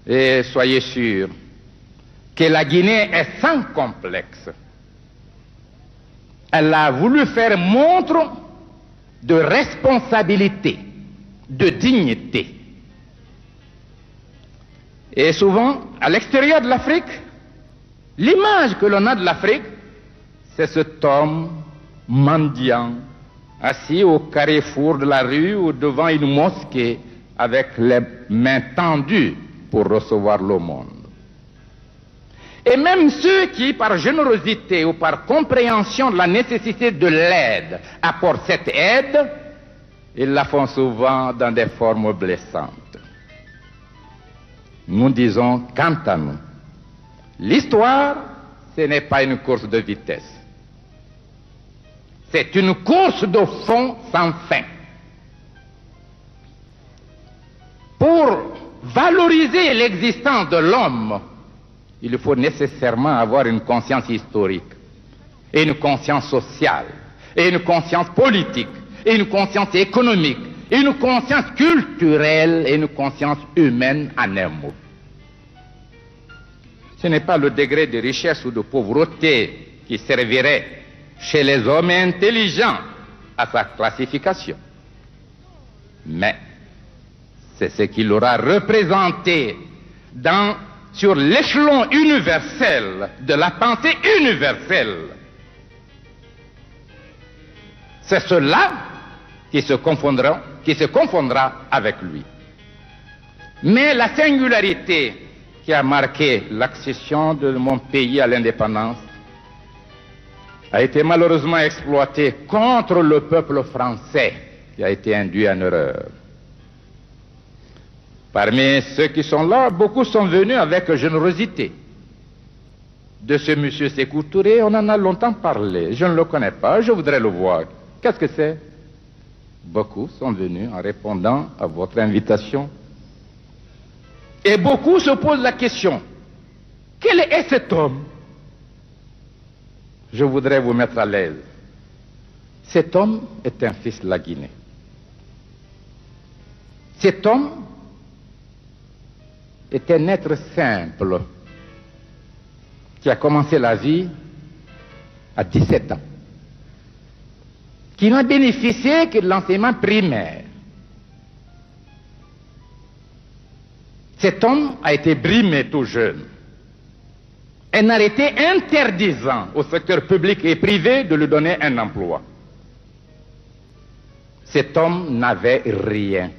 Et soyez sûrs que la Guinée est sans complexe. Elle a voulu faire montre de responsabilité, de dignité. Et souvent, à l'extérieur de l'Afrique, l'image que l'on a de l'Afrique, c'est cet homme mendiant, assis au carrefour de la rue ou devant une mosquée avec les mains tendues pour recevoir l'aumône. Et même ceux qui, par générosité ou par compréhension de la nécessité de l'aide, apportent cette aide, ils la font souvent dans des formes blessantes. Nous disons, quant à nous, l'histoire, ce n'est pas une course de vitesse. C'est une course de fond sans fin. Pour valoriser l'existence de l'homme, il faut nécessairement avoir une conscience historique, et une conscience sociale, et une conscience politique, et une conscience économique, et une conscience culturelle, et une conscience humaine en un mot. Ce n'est pas le degré de richesse ou de pauvreté qui servirait chez les hommes intelligents à sa classification, mais c'est ce qu'il aura représenté sur l'échelon universel de la pensée universelle. C'est cela qui se confondra avec lui. Mais la singularité qui a marqué l'accession de mon pays à l'indépendance a été malheureusement exploitée contre le peuple français qui a été induit en erreur. Parmi ceux qui sont là, beaucoup sont venus avec générosité. De ce monsieur Sékou Touré, on en a longtemps parlé. Je ne le connais pas, je voudrais le voir. Qu'est-ce que c'est? Beaucoup sont venus en répondant à votre invitation. Et beaucoup se posent la question, quel est cet homme? Je voudrais vous mettre à l'aise. Cet homme est un fils de la Guinée. Cet homme est un être simple qui a commencé la vie à 17 ans, qui n'a bénéficié que de l'enseignement primaire. Cet homme a été brimé tout jeune. Un arrêté interdisant au secteur public et privé de lui donner un emploi. Cet homme n'avait rien.